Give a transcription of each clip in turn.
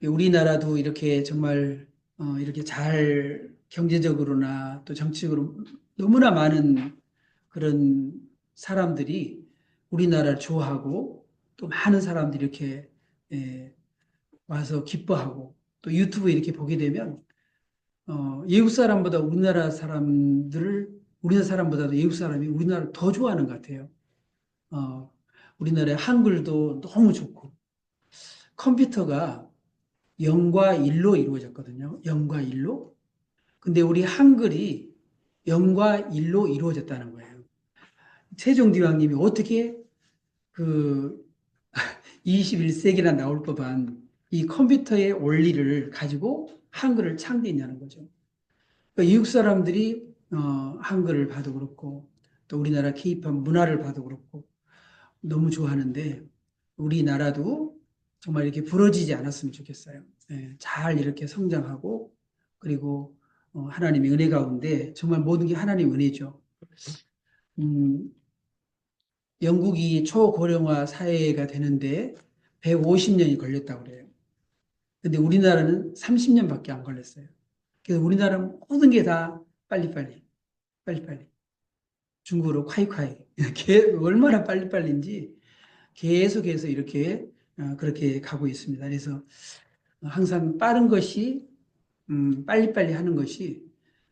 우리나라도 이렇게 정말 이렇게 잘 경제적으로나 또 정치적으로 너무나 많은 그런 사람들이 우리나라를 좋아하고 또 많은 사람들이 이렇게 예, 와서 기뻐하고 또 유튜브 이렇게 보게 되면 외국 사람보다 우리나라 사람보다도 외국 사람이 우리나라를 더 좋아하는 것 같아요. 어, 우리나라의 한글도 너무 좋고 컴퓨터가 0과 1로 이루어졌거든요. 0과 1로. 근데 우리 한글이 0과 1로 이루어졌다는 거예요. 세종대왕님이 어떻게 그 21세기나 나올 법한 이 컴퓨터의 원리를 가지고 한글을 창제했냐는 거죠. 그러니까 미국 사람들이 한글을 봐도 그렇고 또 우리나라 케이팝 문화를 봐도 그렇고 너무 좋아하는데 우리나라도 정말 이렇게 부러지지 않았으면 좋겠어요. 예, 잘 이렇게 성장하고 그리고 하나님의 은혜 가운데 정말 모든 게 하나님의 은혜죠. 음, 영국이 초고령화 사회가 되는데 150년이 걸렸다고 그래요. 근데 우리나라는 30년밖에 안 걸렸어요. 그래서 우리나라는 모든 게 다 빨리빨리, 빨리빨리. 중국어로 콰이콰이. 얼마나 빨리빨리인지 계속해서 이렇게 그렇게 가고 있습니다. 그래서 항상 빠른 것이 빨리빨리 하는 것이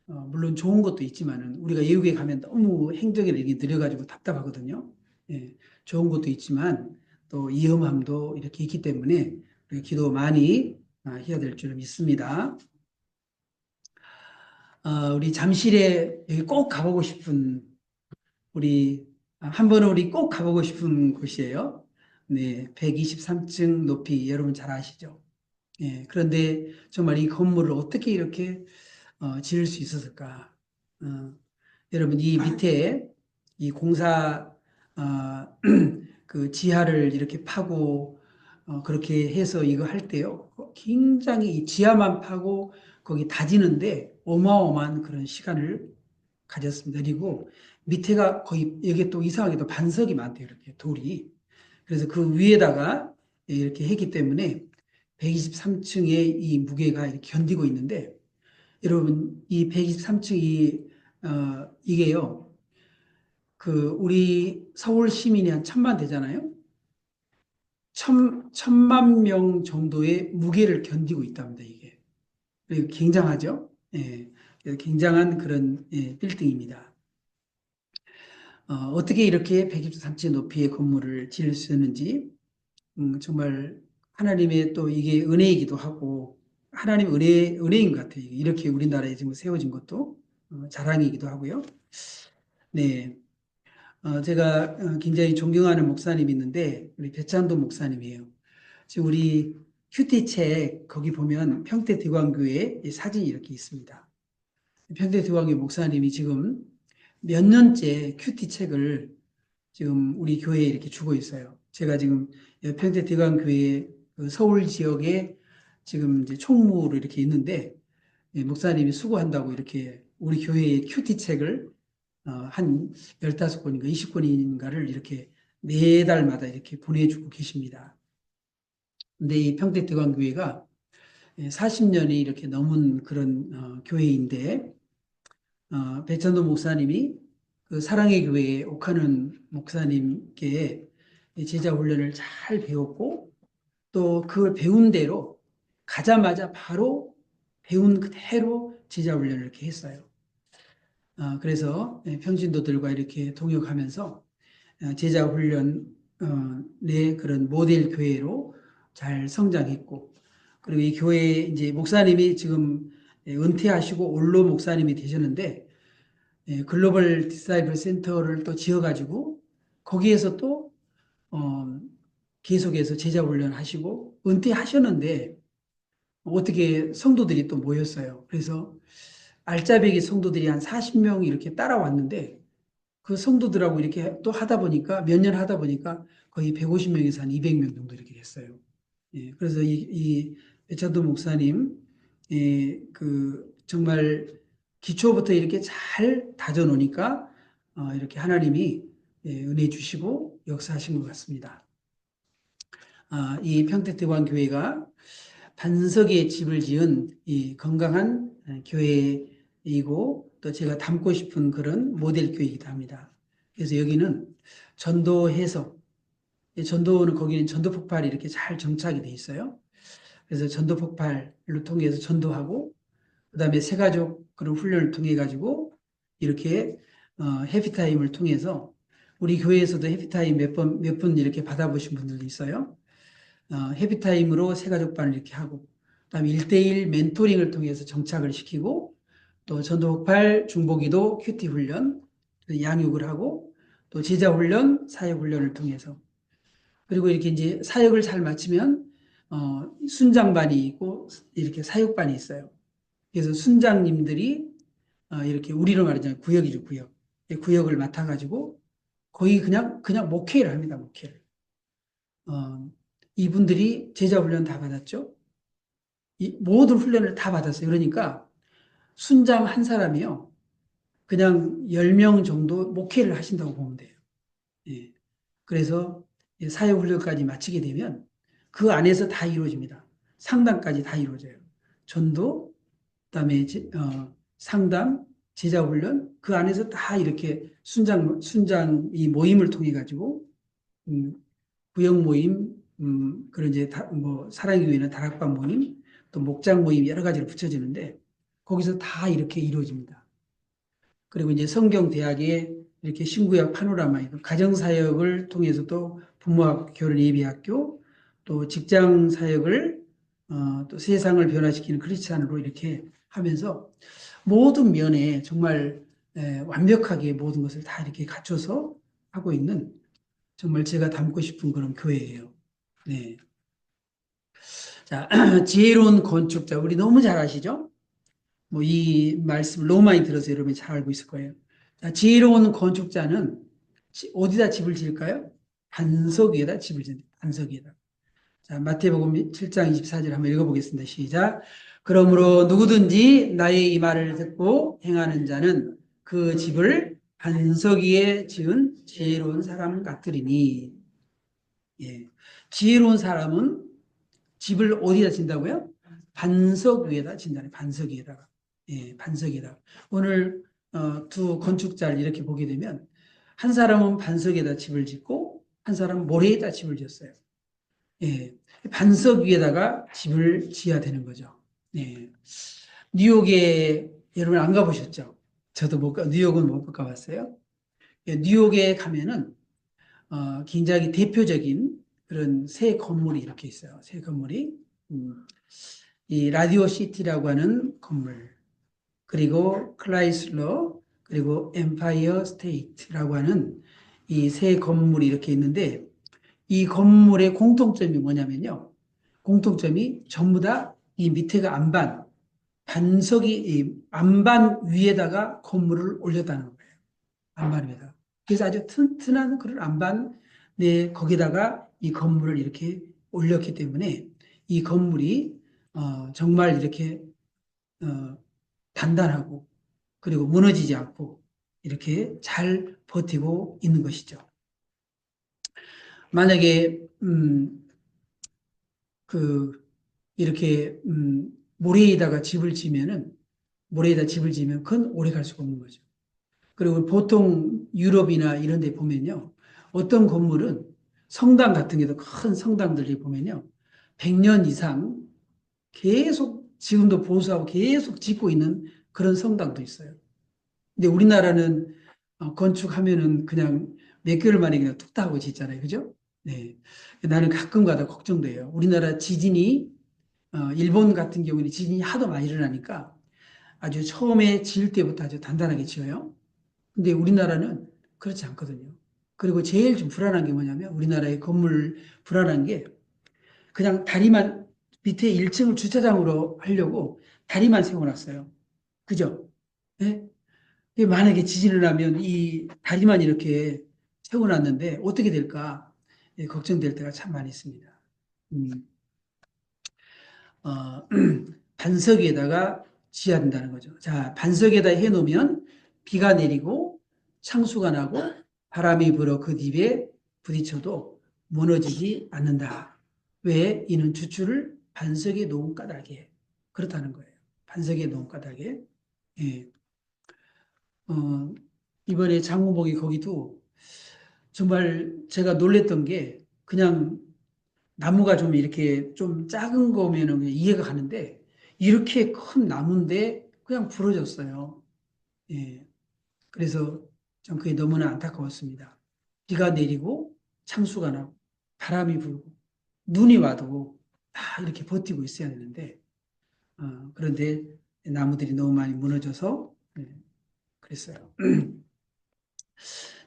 물론 좋은 것도 있지만은 우리가 외국에 가면 너무 행정이 이렇게 느려가지고 답답하거든요. 예, 좋은 것도 있지만 또 위험함도 이렇게 있기 때문에 우리가 기도 많이 해야 될 줄 믿습니다. 우리 잠실에 여기 꼭 가보고 싶은 우리 한 번은 우리 꼭 가보고 싶은 곳이에요. 네, 123층 높이 여러분 잘 아시죠? 예, 그런데 정말 이 건물을 어떻게 이렇게 지을 수 있었을까? 어, 여러분 이 밑에 이 공사 그 지하를 이렇게 파고 그렇게 해서 이거 할 때요. 굉장히 이 지하만 파고 거기 다지는데 어마어마한 그런 시간을 가졌습니다. 그리고 밑에가 거의 여기 또 이상하게도 반석이 많대요. 이렇게 돌이. 그래서 그 위에다가 이렇게 했기 때문에 123층의 이 무게가 이렇게 견디고 있는데 여러분 이 123층이 이게요. 그 우리 서울 시민이 한 1,000만 되잖아요. 천만 명 정도의 무게를 견디고 있답니다. 이게 굉장하죠. 예, 굉장한 그런 빌딩입니다. 어떻게 이렇게 123층 높이의 건물을 지을 수 있는지 정말 하나님의 또 이게 은혜이기도 하고 하나님 은혜인 것 같아요. 이렇게 우리나라에 지금 세워진 것도 자랑이기도 하고요. 네, 제가 굉장히 존경하는 목사님이 있는데 우리 배찬도 목사님이에요. 지금 우리 큐티책 거기 보면 평택대광교회 사진이 이렇게 있습니다. 평택대광교회 목사님이 지금 몇 년째 큐티책을 지금 우리 교회에 이렇게 주고 있어요. 제가 지금 평택대광교회 그 서울 지역에 지금 이제 총무로 이렇게 있는데 목사님이 수고한다고 이렇게 우리 교회의 큐티책을 한 15권인가 20권인가를 이렇게 매달마다 이렇게 보내주고 계십니다. 근데 이 평택대광교회가 40년이 이렇게 넘은 그런 교회인데 배천도 목사님이 그 사랑의 교회에 옥하는 목사님께 제자 훈련을 잘 배웠고 또 그걸 배운 대로 가자마자 바로 배운 그대로 제자 훈련을 이렇게 했어요. 그래서 평신도들과 이렇게 동역하면서 제자 훈련의 그런 모델 교회로 잘 성장했고 그리고 이 교회 이제 목사님이 지금 은퇴하시고 원로 목사님이 되셨는데 글로벌 디사이플 센터를 또 지어가지고 거기에서 또 어, 계속해서 제자 훈련하시고 은퇴하셨는데 어떻게 성도들이 또 모였어요. 그래서 알짜배기 성도들이 한 40명이 이렇게 따라왔는데 그 성도들하고 이렇게 또 하다 보니까 몇 년 하다 보니까 거의 150명에서 한 200명 정도 이렇게 됐어요. 예, 그래서 이 배차도 목사님, 그 정말 기초부터 이렇게 잘 다져 놓으니까 이렇게 하나님이 은혜 주시고 역사하신 것 같습니다. 이 평택대광교회가 반석의 집을 지은 이 건강한 교회이고 또 제가 담고 싶은 그런 모델 교회이기도 합니다. 그래서 여기는 전도해서 전도는 거기는 전도 폭발이 이렇게 잘 정착이 돼 있어요. 그래서 전도 폭발을 통해서 전도하고 그다음에 새가족 그런 훈련을 통해 가지고 이렇게 해피타임을 통해서 우리 교회에서도 해피타임 몇 분 이렇게 받아보신 분들도 있어요. 해피타임으로 새가족반을 이렇게 하고 그다음에 1대1 멘토링을 통해서 정착을 시키고 또 전도폭발 중보기도 큐티 훈련 양육을 하고 또 제자 훈련 사역 훈련을 통해서 그리고 이렇게 이제 사역을 잘 마치면 순장반이 있고 이렇게 사역반이 있어요. 그래서 순장님들이 이렇게 우리로 말하자면 구역이죠, 구역. 구역을 맡아가지고 거의 그냥 목회를 합니다, 목회를. 이분들이 제자 훈련 다 받았죠. 이 모든 훈련을 다 받았어요. 그러니까 순장 한 사람이요. 그냥 10명 정도 목회를 하신다고 보면 돼요. 예. 그래서 사역 훈련까지 마치게 되면 그 안에서 다 이루어집니다. 상담까지 다 이루어져요. 전도, 그다음에 상담, 제자 훈련 그 안에서 다 이렇게 순장 이 모임을 통해 가지고 구역 모임, 그런 이제 뭐 사랑의 교회는 다락방 모임, 또 목장 모임 여러 가지로 붙여지는데 거기서 다 이렇게 이루어집니다. 그리고 이제 성경 대학에 이렇게 신구약 파노라마 가정 사역을 통해서도 부모학 교련 예비학교 또 직장 사역을 또 세상을 변화시키는 크리스찬으로 이렇게 하면서 모든 면에 정말 완벽하게 모든 것을 다 이렇게 갖춰서 하고 있는 정말 제가 담고 싶은 그런 교회예요. 네. 자, 지혜로운 건축자 우리 너무 잘 아시죠? 뭐 이 말씀 로마인 들어서 여러분이 잘 알고 있을 거예요. 자, 지혜로운 건축자는 어디다 집을 지을까요? 반석 위에다 집을 지는다. 반석 위에다. 자, 마태복음 7장 24절 한번 읽어보겠습니다. 시작. 그러므로 누구든지 나의 이 말을 듣고 행하는 자는 그 집을 반석 위에 지은 지혜로운 사람 같으리니. 예. 지혜로운 사람은 집을 어디다 진다고요? 반석 위에다 진다네. 반석 위에다가. 예, 반석 위에다가. 오늘 두 건축자를 이렇게 보게 되면 한 사람은 반석에다 집을 짓고 한 사람은 모래에다 집을 지었어요. 예, 반석 위에다가 집을 지어야 되는 거죠. 예. 뉴욕에 여러분 안 가보셨죠? 저도 뉴욕은 못 가봤어요. 예, 뉴욕에 가면은 굉장히 대표적인 그런 새 건물이 이렇게 있어요. 새 건물이 이 라디오 시티라고 하는 건물 그리고 클라이슬러 그리고 엠파이어 스테이트라고 하는 이 새 건물이 이렇게 있는데 이 건물의 공통점이 뭐냐면요. 공통점이 전부 다 이 밑에가 안반, 반석이 이 안반 위에다가 건물을 올렸다는 거예요. 안반 위에다가. 그래서 아주 튼튼한 그런 안반에 거기다가 이 건물을 이렇게 올렸기 때문에 이 건물이 정말 이렇게 어, 단단하고 그리고 무너지지 않고 이렇게 잘 버티고 있는 것이죠. 만약에 이렇게 모래에다가 집을 지면은 모래에다 집을 지면 그건 오래 갈 수가 없는 거죠. 그리고 보통 유럽이나 이런 데 보면요. 어떤 건물은 성당 같은 게도 큰 성당들이 보면요. 100년 이상 계속 지금도 보수하고 계속 짓고 있는 그런 성당도 있어요. 근데 우리나라는 건축하면은 그냥 몇 개월 만에 그냥 뚝딱 하고 짓잖아요. 그죠? 네. 나는 가끔 가다 걱정돼요. 우리나라 지진이, 일본 같은 경우는 지진이 하도 많이 일어나니까 아주 처음에 지을 때부터 아주 단단하게 지어요. 근데 우리나라는 그렇지 않거든요. 그리고 제일 좀 불안한 게 뭐냐면 우리나라의 건물 불안한 게 그냥 다리만 밑에 1층을 주차장으로 하려고 다리만 세워놨어요. 그죠? 네? 만약에 지진을 하면 이 다리만 이렇게 세워놨는데 어떻게 될까 걱정될 때가 참 많이 있습니다. 음, 어, 반석 위에다가 지어야 된다는 거죠. 자, 반석에다 해놓으면 비가 내리고 창수가 나고 바람이 불어 그 딥에 부딪혀도 무너지지 않는다. 왜? 이는 주추를 반석에 놓은 까닭에 그렇다는 거예요. 반석에 놓은 까닭에. 예. 이번에 장보복이 거기도 정말 제가 놀랬던 게 그냥 나무가 좀 이렇게 좀 작은 거면은 그냥 이해가 가는데 이렇게 큰 나무인데 그냥 부러졌어요. 예. 그래서 전 그게 너무나 안타까웠습니다. 비가 내리고 창수가 나고 바람이 불고 눈이 와도 다 이렇게 버티고 있어야 되는데 그런데 나무들이 너무 많이 무너져서 그랬어요.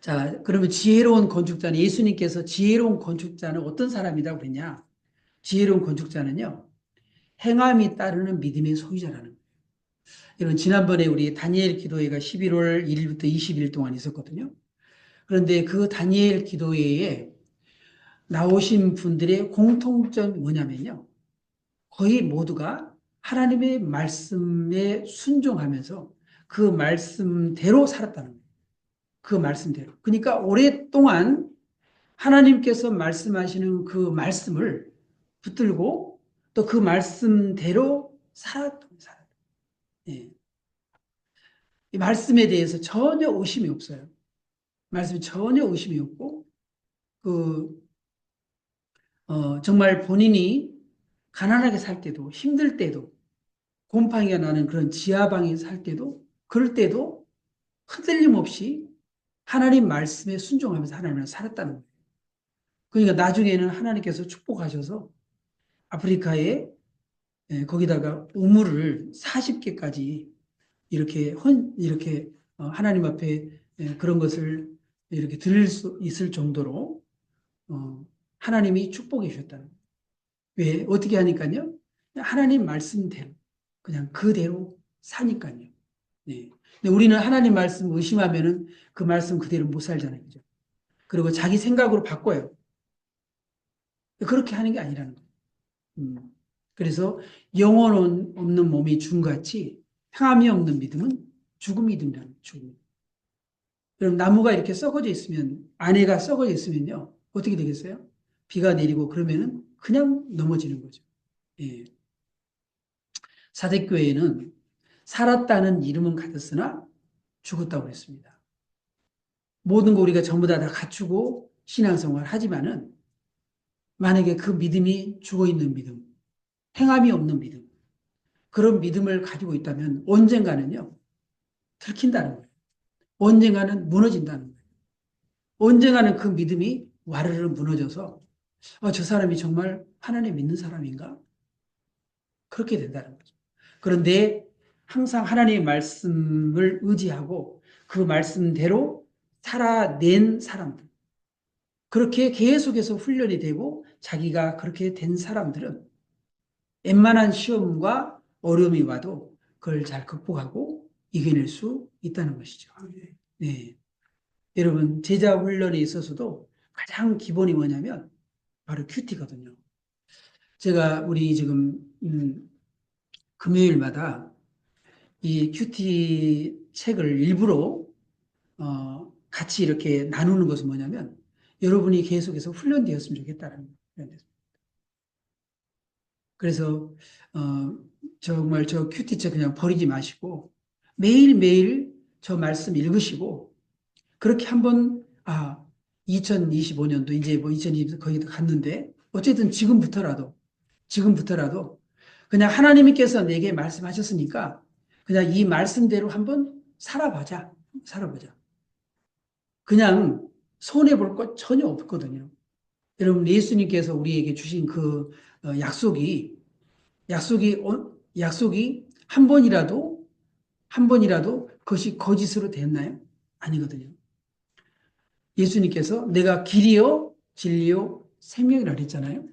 자, 그러면 지혜로운 건축자는 예수님께서 지혜로운 건축자는 어떤 사람이라고 그랬냐? 지혜로운 건축자는요. 행함이 따르는 믿음의 소유자라는 거예요. 여러분 지난번에 우리 다니엘 기도회가 11월 1일부터 20일 동안 있었거든요. 그런데 그 다니엘 기도회에 나오신 분들의 공통점이 뭐냐면요. 거의 모두가 하나님의 말씀에 순종하면서 그 말씀대로 살았다는 거예요. 그 말씀대로. 그러니까 오랫동안 하나님께서 말씀하시는 그 말씀을 붙들고 또 그 말씀대로 살았던 사람. 예. 이 말씀에 대해서 전혀 의심이 없어요. 말씀에 전혀 의심이 없고 그 정말 본인이 가난하게 살 때도 힘들 때도 곰팡이가 나는 그런 지하방에 살 때도 그럴 때도 흔들림 없이 하나님 말씀에 순종하면서 하나님을 살았다는 거예요. 그러니까 나중에는 하나님께서 축복하셔서 아프리카에 거기다가 우물을 40개까지 이렇게 하나님 앞에 그런 것을 이렇게 드릴 수 있을 정도로 하나님이 축복해 주셨다는 거예요. 왜? 어떻게 하니까요? 하나님 말씀대로 그냥 그대로 사니까요. 네. 근데 우리는 하나님 말씀 의심하면은 그 말씀 그대로 못 살잖아요. 그죠? 그리고 자기 생각으로 바꿔요. 그렇게 하는 게 아니라는 거예요. 그래서 영혼 없는 몸이 죽음같이 평함이 없는 믿음은 죽음 믿음이라는 거예요. 죽음. 그럼 나무가 이렇게 썩어져 있으면 안에가 썩어져 있으면요. 어떻게 되겠어요? 비가 내리고 그러면은 그냥 넘어지는 거죠. 예. 사대교회는 살았다는 이름은 가졌으나 죽었다고 했습니다. 모든 거 우리가 전부 다 갖추고 신앙생활 하지만은 만약에 그 믿음이 죽어 있는 믿음, 행함이 없는 믿음, 그런 믿음을 가지고 있다면 언젠가는요, 들킨다는 거예요. 언젠가는 무너진다는 거예요. 언젠가는 그 믿음이 와르르 무너져서 저 사람이 정말 하나님 믿는 사람인가? 그렇게 된다는 거죠. 그런데 항상 하나님의 말씀을 의지하고 그 말씀대로 살아낸 사람들, 그렇게 계속해서 훈련이 되고 자기가 그렇게 된 사람들은 웬만한 시험과 어려움이 와도 그걸 잘 극복하고 이겨낼 수 있다는 것이죠. 네. 여러분, 제자 훈련에 있어서도 가장 기본이 뭐냐면 바로 큐티거든요. 제가 우리 지금 금요일마다 이 큐티 책을 일부러 같이 이렇게 나누는 것은 뭐냐면 여러분이 계속해서 훈련되었으면 좋겠다는 거예요. 그래서 정말 저 큐티 책 그냥 버리지 마시고 매일매일 저 말씀 읽으시고 그렇게 한번 2025년도 이제 뭐 2020 거기도 갔는데 어쨌든 지금부터라도 그냥 하나님께서 내게 말씀하셨으니까 그냥 이 말씀대로 한번 살아보자. 그냥 손해 볼 것 전혀 없거든요. 여러분 예수님께서 우리에게 주신 그 약속이 약속이 한 번이라도 그것이 거짓으로 됐나요? 아니거든요. 예수님께서 내가 길이요 진리요 생명이라고 그랬잖아요.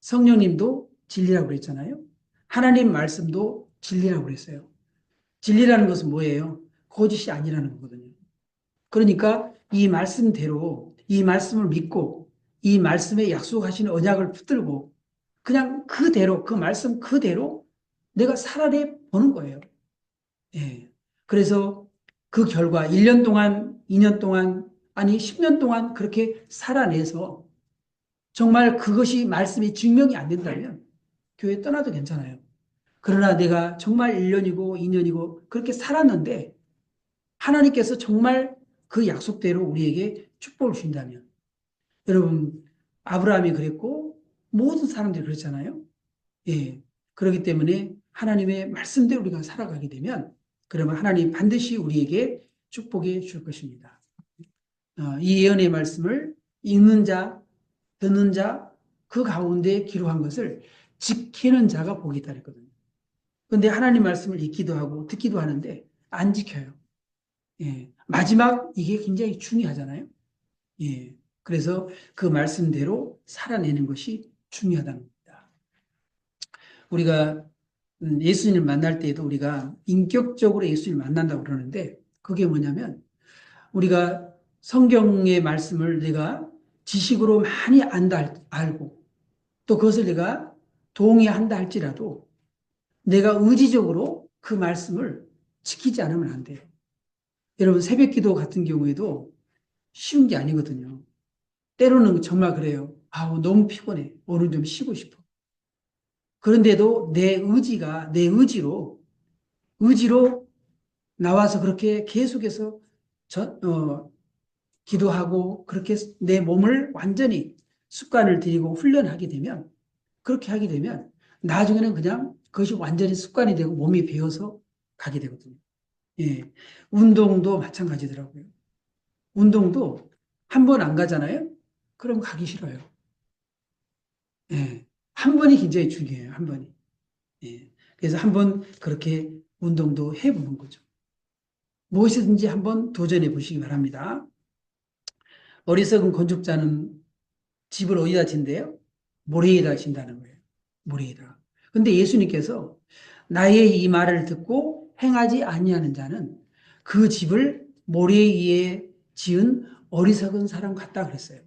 성령님도 진리라고 그랬잖아요. 하나님 말씀도 진리라고 그랬어요. 진리라는 것은 뭐예요? 거짓이 아니라는 거거든요. 그러니까 이 말씀대로 이 말씀을 믿고 이 말씀에 약속하신 언약을 붙들고 그냥 그대로 그 말씀 그대로 내가 살아내 보는 거예요. 예. 그래서 그 결과 1년 동안, 2년 동안, 아니 10년 동안 그렇게 살아내서 정말 그것이 말씀이 증명이 안 된다면 교회 떠나도 괜찮아요. 그러나 내가 정말 1년이고 2년이고 그렇게 살았는데 하나님께서 정말 그 약속대로 우리에게 축복을 주신다면 여러분 아브라함이 그랬고 모든 사람들이 그렇잖아요. 예. 그렇기 때문에 하나님의 말씀대로 우리가 살아가게 되면 그러면 하나님 반드시 우리에게 축복해 줄 것입니다. 이 예언의 말씀을 읽는 자, 듣는 자, 그 가운데 기록한 것을 지키는 자가 복이 있다 그랬거든요. 그런데 하나님 말씀을 읽기도 하고 듣기도 하는데 안 지켜요. 예. 마지막 이게 굉장히 중요하잖아요. 예. 그래서 그 말씀대로 살아내는 것이 중요하다는 겁니다. 우리가 예수님을 만날 때에도 우리가 인격적으로 예수님을 만난다고 그러는데 그게 뭐냐면 우리가 성경의 말씀을 내가 지식으로 많이 안다 알고 또 그것을 내가 동의한다 할지라도 내가 의지적으로 그 말씀을 지키지 않으면 안 돼요. 여러분 새벽 기도 같은 경우에도 쉬운 게 아니거든요. 때로는 정말 그래요. 아우 너무 피곤해. 오늘 좀 쉬고 싶어. 그런데도 내 의지가 내 의지로 나와서 그렇게 계속해서 기도하고 그렇게 내 몸을 완전히 습관을 들이고 훈련하게 되면 그렇게 하게 되면 나중에는 그냥 그것이 완전히 습관이 되고 몸이 배어서 가게 되거든요. 예. 운동도 마찬가지더라고요. 운동도 한 번 안 가잖아요? 그럼 가기 싫어요. 예. 한 번이 굉장히 중요해요. 한 번이. 예. 그래서 한 번 그렇게 운동도 해보는 거죠. 무엇이든지 한번 도전해 보시기 바랍니다. 어리석은 건축자는 집을 어디다 진대요? 모래에다 진다는 거예요. 모래에다. 근데 예수님께서 나의 이 말을 듣고 행하지 아니하는 자는 그 집을 모래 위에 지은 어리석은 사람 같다 그랬어요.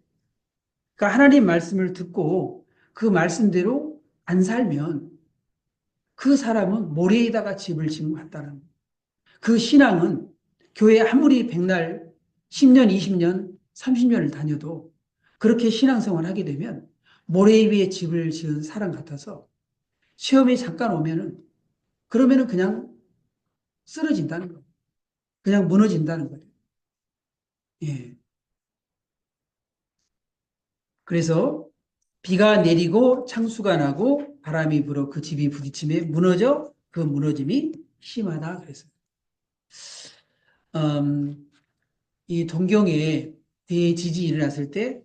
그러니까 하나님 말씀을 듣고 그 말씀대로 안 살면 그 사람은 모래에다가 집을 지은 것 같다는 거예요. 그 신앙은 교회 아무리 백날 10년, 20년, 30년을 다녀도 그렇게 신앙생활을 하게 되면 모래 위에 집을 지은 사람 같아서 시험이 잠깐 오면은 그러면은 그냥 쓰러진다는 거예요. 그냥 무너진다는 거예요. 예. 그래서 비가 내리고 창수가 나고 바람이 불어 그 집이 부딪힘에 무너져 그 무너짐이 심하다 그랬어요. 이 동경에 대지진이 일어났을 때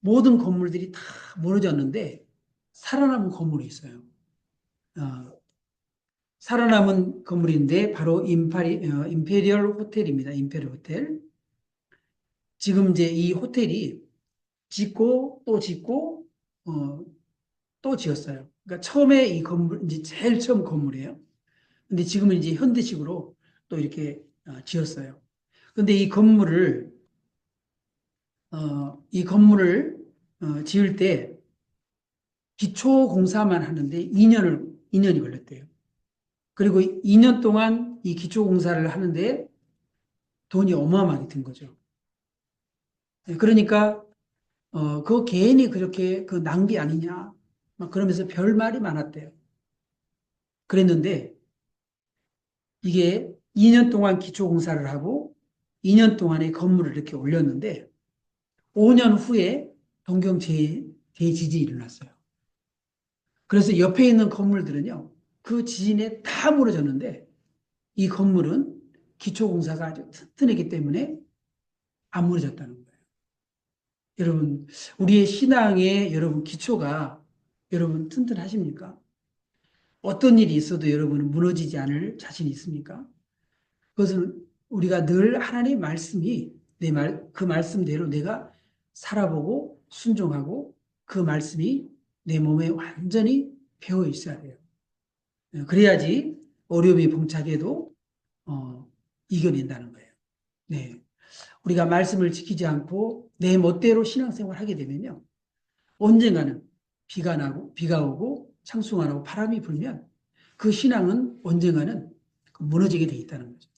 모든 건물들이 다 무너졌는데 살아남은 건물이 있어요. 어, 살아남은 건물인데 바로 임페리얼 호텔입니다. 임페리얼 호텔. 지금 이제 이 호텔이 짓고 또 짓고 어, 또 지었어요. 그러니까 처음에 이 건물 이제 제일 처음 건물이에요. 근데 지금은 이제 현대식으로 또 이렇게 지었어요. 근데 이 건물을 지을 때 기초 공사만 하는데 2년이 걸렸대요. 그리고 2년 동안 이 기초 공사를 하는데 돈이 어마어마하게 든 거죠. 그러니까 그 개인이 그렇게 그 낭비 아니냐 막 그러면서 별 말이 많았대요. 그랬는데 이게 2년 동안 기초 공사를 하고 2년 동안에 건물을 이렇게 올렸는데 5년 후에 동경 대지진이 일어났어요. 그래서 옆에 있는 건물들은요, 그 지진에 다 무너졌는데 이 건물은 기초 공사가 아주 튼튼했기 때문에 안 무너졌다는 거예요. 여러분, 우리의 신앙의 여러분 기초가 여러분 튼튼하십니까? 어떤 일이 있어도 여러분은 무너지지 않을 자신이 있습니까? 그것은 우리가 늘 하나님의 말씀이 그 말씀대로 내가 살아보고 순종하고 그 말씀이 내 몸에 완전히 배어 있어야 돼요. 그래야지 어려움이 봉착해도 이겨낸다는 거예요. 네. 우리가 말씀을 지키지 않고 내 멋대로 신앙생활을 하게 되면요. 언젠가는 비가 오고 창수가 나고 바람이 불면 그 신앙은 언젠가는 무너지게 돼 있다는 거죠.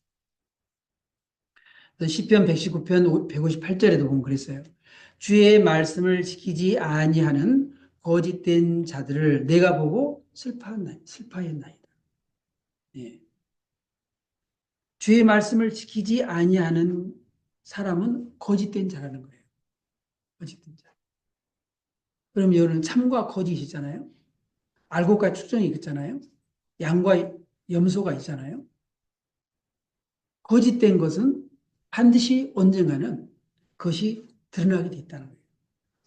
시편 119편 158절에도 보면 그랬어요. 주의 말씀을 지키지 아니하는 거짓된 자들을 내가 보고 슬퍼하였나이다. 예. 주의 말씀을 지키지 아니하는 사람은 거짓된 자라는 거예요. 거짓된 자. 그럼 여기는 참과 거짓이 있잖아요. 알곡과 추정이 있잖아요. 양과 염소가 있잖아요. 거짓된 것은 반드시 언젠가는 그것이 드러나게 돼 있다는 거예요.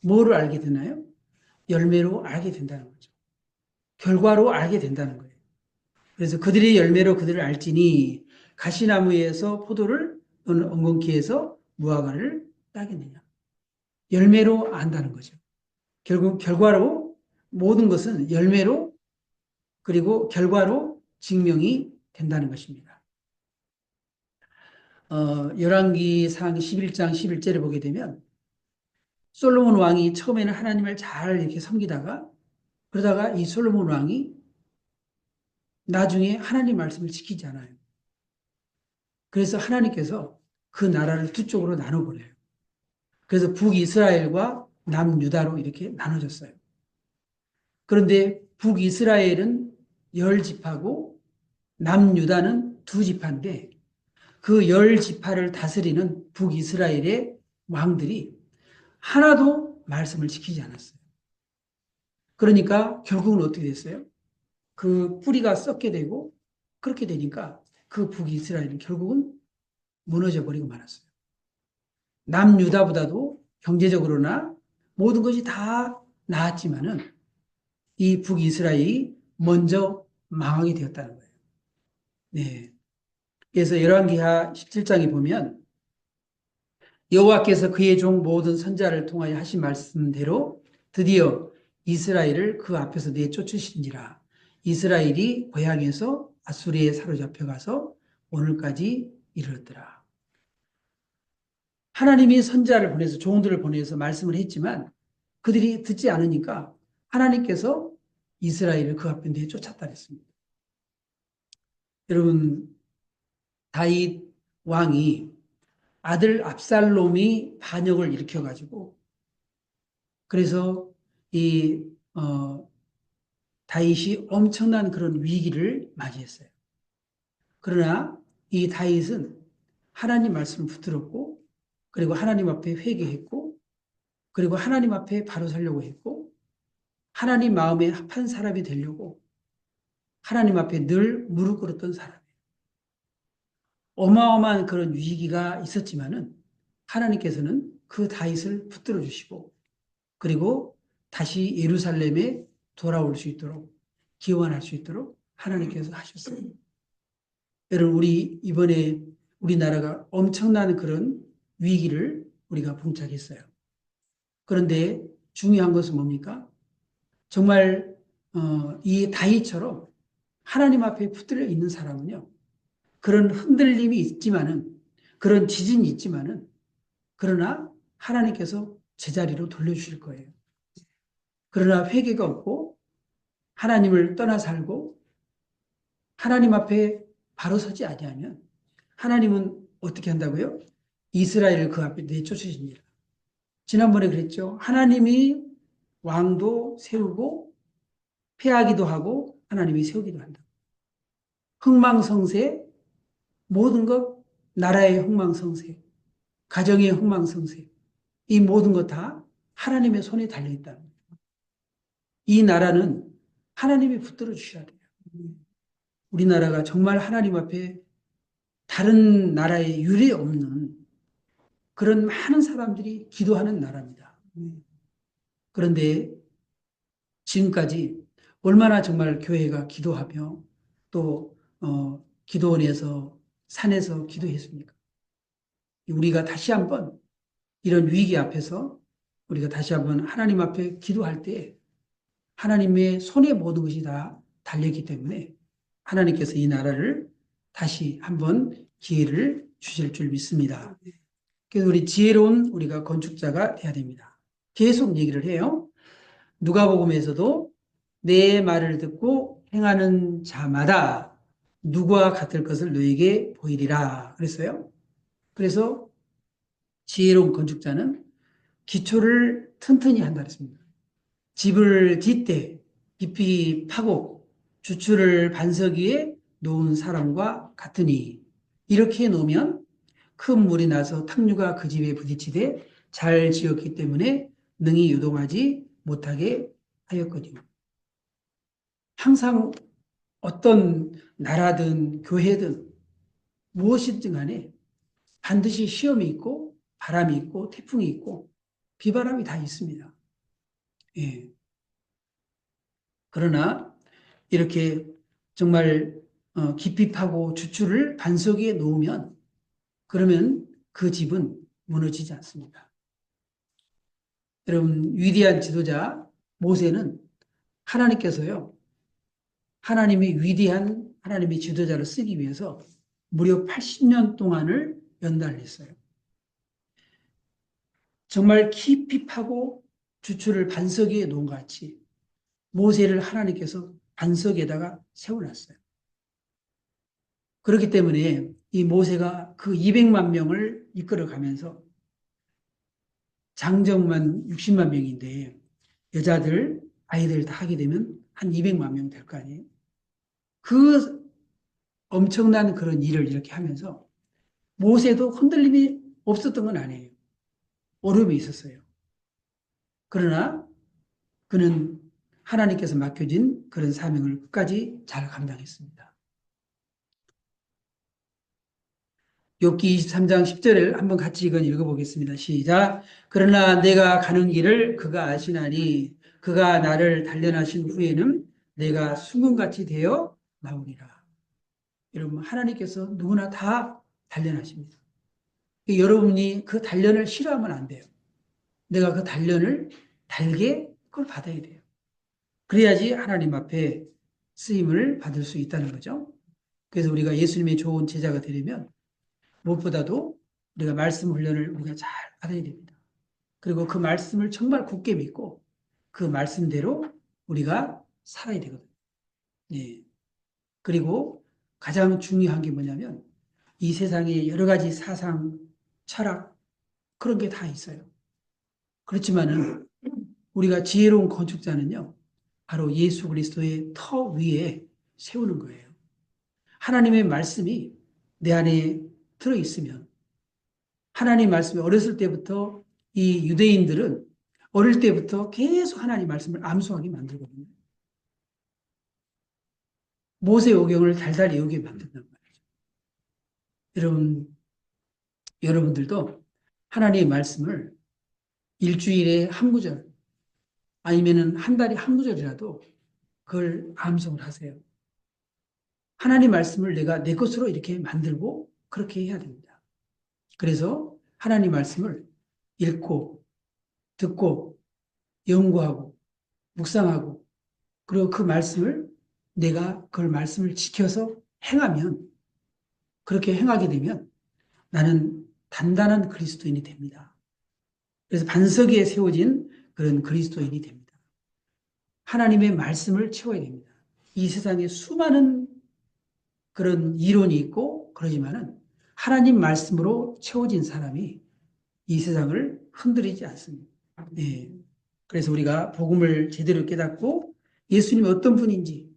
뭐를 알게 되나요? 열매로 알게 된다는 거죠. 결과로 알게 된다는 거예요. 그래서 그들의 열매로 그들을 알지니 가시나무에서 포도를 또는 엉겅퀴에서 무화과를 따겠느냐. 열매로 안다는 거죠. 결국 결과로 모든 것은 열매로 그리고 결과로 증명이 된다는 것입니다. 열왕기상 11장 11절에 보게 되면 솔로몬 왕이 처음에는 하나님을 잘 이렇게 섬기다가 그러다가 이 솔로몬 왕이 나중에 하나님 말씀을 지키지 않아요. 그래서 하나님께서 그 나라를 두 쪽으로 나눠버려요. 그래서 북이스라엘과 남유다로 이렇게 나눠졌어요. 그런데 북이스라엘은 10지파고 남유다는 2지파인데 그 10지파를 다스리는 북이스라엘의 왕들이 하나도 말씀을 지키지 않았어요. 그러니까 결국은 어떻게 됐어요? 그 뿌리가 썩게 되고 그렇게 되니까 그 북이스라엘은 결국은 무너져 버리고 말았어요. 남유다보다도 경제적으로나 모든 것이 다 나았지만은 이 북이스라엘이 먼저 망하게 되었다는 거예요. 네. 그래서 열왕기하 17장에 보면 여호와께서 그의 종 모든 선자를 통하여 하신 말씀대로 드디어 이스라엘을 그 앞에서 내쫓으신지라. 이스라엘이 고향에서 아수리에 사로잡혀 가서 오늘까지 이르렀더라. 하나님이 선자를 보내서 종들을 보내서 말씀을 했지만 그들이 듣지 않으니까 하나님께서 이스라엘을 그 앞에 내쫓았다 그랬습니다. 여러분 다윗 왕이 아들 압살롬이 반역을 일으켜가지고 그래서 이 다윗이 엄청난 그런 위기를 맞이했어요. 그러나 이 다윗은 하나님 말씀을 붙들었고 그리고 하나님 앞에 회개했고 그리고 하나님 앞에 바로 서려고 했고 하나님 마음에 합한 사람이 되려고 하나님 앞에 늘 무릎 꿇었던 사람이에요. 어마어마한 그런 위기가 있었지만은 하나님께서는 그 다윗을 붙들어 주시고 그리고 다시 예루살렘에 돌아올 수 있도록 기원할 수 있도록 하나님께서 하셨어요. 여러분 우리 이번에 우리나라가 엄청난 그런 위기를 우리가 봉착했어요. 그런데 중요한 것은 뭡니까? 정말 이 다윗처럼 하나님 앞에 붙들려 있는 사람은요. 그런 흔들림이 있지만은 그런 지진이 있지만은 그러나 하나님께서 제자리로 돌려주실 거예요. 그러나 회개가 없고 하나님을 떠나 살고 하나님 앞에 바로 서지 아니하면 하나님은 어떻게 한다고요? 이스라엘을 그 앞에 내쫓으십니다. 지난번에 그랬죠. 하나님이 왕도 세우고 패하기도 하고 하나님이 세우기도 한다. 흥망성쇠 모든 것 나라의 흥망성쇠 가정의 흥망성쇠 이 모든 것 다 하나님의 손에 달려있다는 거예요. 이 나라는 하나님이 붙들어 주셔야 돼요. 우리나라가 정말 하나님 앞에 다른 나라에 유례 없는 그런 많은 사람들이 기도하는 나라입니다. 그런데 지금까지 얼마나 정말 교회가 기도하며 또 기도원에서 산에서 기도했습니까? 우리가 다시 한번 이런 위기 앞에서 우리가 다시 한번 하나님 앞에 기도할 때 하나님의 손에 모든 것이 다 달렸기 때문에 하나님께서 이 나라를 다시 한번 기회를 주실 줄 믿습니다. 그래서 우리 지혜로운 우리가 건축자가 돼야 됩니다. 계속 얘기를 해요. 누가복음에서도 내 말을 듣고 행하는 자마다 누구와 같을 것을 너에게 보이리라 그랬어요. 그래서 지혜로운 건축자는 기초를 튼튼히 한다 그랬습니다. 집을 짓되 깊이 파고 주추를 반석 위에 놓은 사람과 같으니 이렇게 놓으면 큰 물이 나서 탕류가 그 집에 부딪히되 잘 지었기 때문에 능히 유동하지 못하게 하였거든요. 항상 어떤 나라든 교회든 무엇이든 간에 반드시 시험이 있고 바람이 있고 태풍이 있고 비바람이 다 있습니다. 예. 그러나 이렇게 정말 깊이 파고 주추를 반석 위에 놓으면 그러면 그 집은 무너지지 않습니다. 여러분 위대한 지도자 모세는 하나님께서요. 하나님이 위대한 하나님의 지도자를 쓰기 위해서 무려 80년 동안을 연단을 했어요. 정말 깊이 파고 주추를 반석 위에 놓은 것 같이 모세를 하나님께서 반석에다가 세워놨어요. 그렇기 때문에 이 모세가 그 200만 명을 이끌어가면서 장정만 60만 명인데 여자들, 아이들 다 하게 되면 한 200만 명 될 거 아니에요. 그 엄청난 그런 일을 이렇게 하면서 모세도 흔들림이 없었던 건 아니에요. 어려움이 있었어요. 그러나 그는 하나님께서 맡겨진 그런 사명을 끝까지 잘 감당했습니다. 욥기 23장 10절을 한번 같이 이건 읽어보겠습니다. 시작. 그러나 내가 가는 길을 그가 아시나니 그가 나를 단련하신 후에는 내가 순금같이 되어 나오리라. 여러분 하나님께서 누구나 다 단련하십니다. 여러분이 그 단련을 싫어하면 안 돼요. 내가 그 단련을 달게 그걸 받아야 돼요. 그래야지 하나님 앞에 쓰임을 받을 수 있다는 거죠. 그래서 우리가 예수님의 좋은 제자가 되려면 무엇보다도 우리가 말씀 훈련을 우리가 잘 받아야 됩니다. 그리고 그 말씀을 정말 굳게 믿고 그 말씀대로 우리가 살아야 되거든요. 예. 그리고 가장 중요한 게 뭐냐면 이 세상에 여러 가지 사상, 철학 그런 게 다 있어요. 그렇지만은 우리가 지혜로운 건축자는요. 바로 예수 그리스도의 터 위에 세우는 거예요. 하나님의 말씀이 내 안에 들어있으면 하나님 말씀이 어렸을 때부터 이 유대인들은 어릴 때부터 계속 하나님 말씀을 암송하게 만들거든요. 모세오경을 달달 외우게 만든단 말이죠. 여러분들도 하나님의 말씀을 일주일에 한 구절 아니면은 한 달에 한 구절이라도 그걸 암송을 하세요. 하나님 말씀을 내가 내 것으로 이렇게 만들고 그렇게 해야 됩니다. 그래서 하나님 말씀을 읽고 듣고 연구하고 묵상하고 그리고 그 말씀을 내가 그 말씀을 지켜서 행하면 그렇게 행하게 되면 나는 단단한 그리스도인이 됩니다. 그래서 반석 위에 세워진 그런 그리스도인이 됩니다. 하나님의 말씀을 채워야 됩니다. 이 세상에 수많은 그런 이론이 있고 그러지만은 하나님 말씀으로 채워진 사람이 이 세상을 흔들리지 않습니다. 네. 그래서 우리가 복음을 제대로 깨닫고 예수님이 어떤 분인지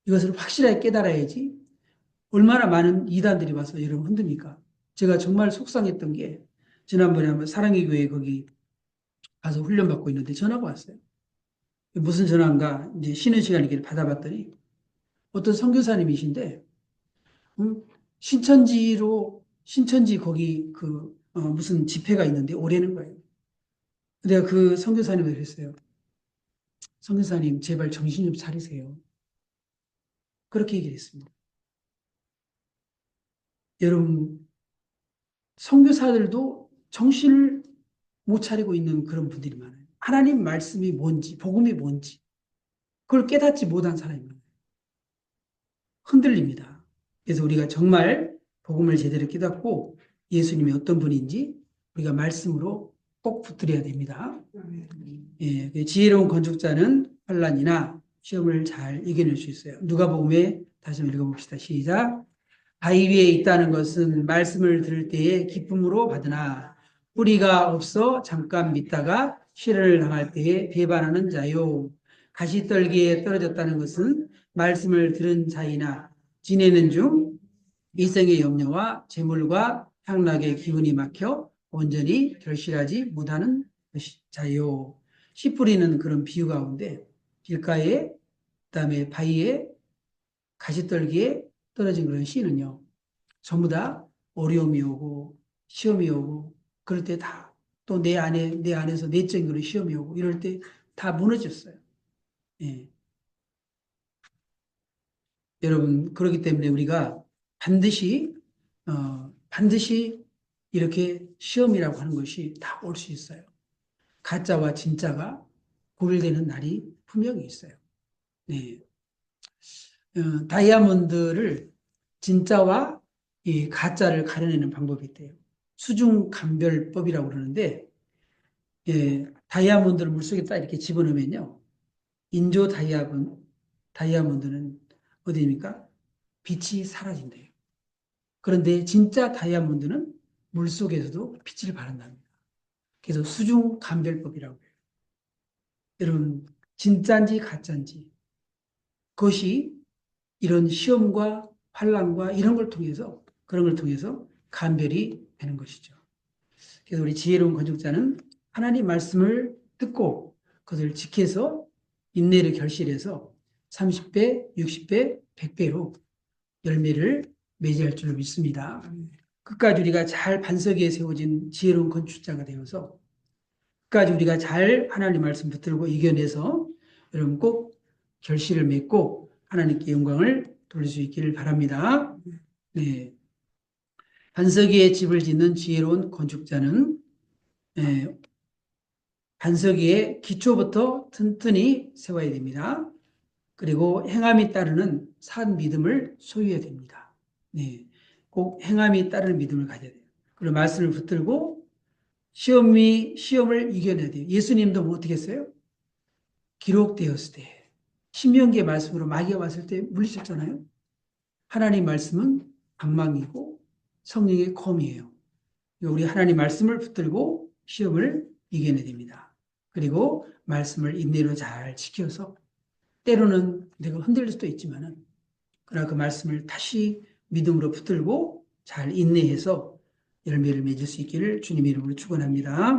이것을 확실하게 깨달아야지 얼마나 많은 이단들이 와서 여러분 흔듭니까? 제가 정말 속상했던 게 지난번에 한번 사랑의 교회 거기 가서 훈련받고 있는데 전화가 왔어요. 무슨 전화인가 이제 쉬는 시간이길 받아봤더니 어떤 선교사님이신데 신천지 거기 무슨 집회가 있는데 오래는 거예요. 내가 그 선교사님을 그랬어요. 선교사님 제발 정신 좀 차리세요. 그렇게 얘기를 했습니다. 여러분 선교사들도 정신을 못 차리고 있는 그런 분들이 많아요. 하나님 말씀이 뭔지 복음이 뭔지 그걸 깨닫지 못한 사람이 많아요. 흔들립니다. 그래서 우리가 정말 복음을 제대로 깨닫고 예수님이 어떤 분인지 우리가 말씀으로 꼭 붙들어야 됩니다. 예, 그 지혜로운 건축자는 환난이나 시험을 잘 이겨낼 수 있어요. 누가복음에 다시 한번 읽어봅시다. 시작. 바위 위에 있다는 것은 말씀을 들을 때에 기쁨으로 받으나 뿌리가 없어 잠깐 믿다가 시련을 당할 때에 배반하는 자요. 가시떨기에 떨어졌다는 것은 말씀을 들은 자이나 지내는 중 이성의 염려와 재물과 향락의 기운이 막혀 온전히 결실하지 못하는 자요. 씨 뿌리는 그런 비유 가운데 길가에 그다음에 바위에 가시떨기에 떨어진 그런 씨는요. 전부 다 어려움이 오고 시험이 오고 그럴 때 다 또 내 안에서 내적인 그런 시험이 오고 이럴 때 다 무너졌어요. 예. 여러분 그렇기 때문에 우리가 반드시 반드시 이렇게 시험이라고 하는 것이 다 올 수 있어요. 가짜와 진짜가 구별되는 날이 분명히 있어요. 네. 다이아몬드를 진짜와 이 가짜를 가려내는 방법이 있대요. 수중감별법이라고 그러는데, 예, 다이아몬드를 물속에 딱 이렇게 집어넣으면요. 인조 다이아몬드는 어디입니까? 빛이 사라진대요. 그런데 진짜 다이아몬드는 물속에서도 빛을 발한답니다. 그래서 수중감별법이라고 해요. 여러분, 진짜인지 가짜인지 그것이 이런 시험과 환란과 이런 걸 통해서 그런 걸 통해서 감별이 되는 것이죠. 그래서 우리 지혜로운 건축자는 하나님 말씀을 듣고 그것을 지켜서 인내를 결실해서 30배, 60배, 100배로 열매를 맺을 줄로 믿습니다. 끝까지 우리가 잘 반석 위에 세워진 지혜로운 건축자가 되어서 끝까지 우리가 잘 하나님 말씀 붙들고 이겨내서 여러분 꼭 결실을 맺고 하나님께 영광을 돌릴 수 있기를 바랍니다. 네. 반석 위에 집을 짓는 지혜로운 건축자는 반석 위에 기초부터 튼튼히 세워야 됩니다. 그리고 행함이 따르는 산 믿음을 소유해야 됩니다. 네. 꼭 행함이 따르는 믿음을 가져야 돼요. 그리고 말씀을 붙들고 시험을 이겨내야 돼요. 예수님도 뭐 어떻게 했어요? 기록되었을 때, 신명기의 말씀으로 마귀가 왔을 때 물리쳤잖아요. 하나님 말씀은 방망이고 성령의 검이에요. 우리 하나님 말씀을 붙들고 시험을 이겨내야 됩니다. 그리고 말씀을 인내로 잘 지켜서 때로는 내가 흔들릴 수도 있지만은 그러나 그 말씀을 다시 믿음으로 붙들고 잘 인내해서 열매를 맺을 수 있기를 주님의 이름으로 축원합니다.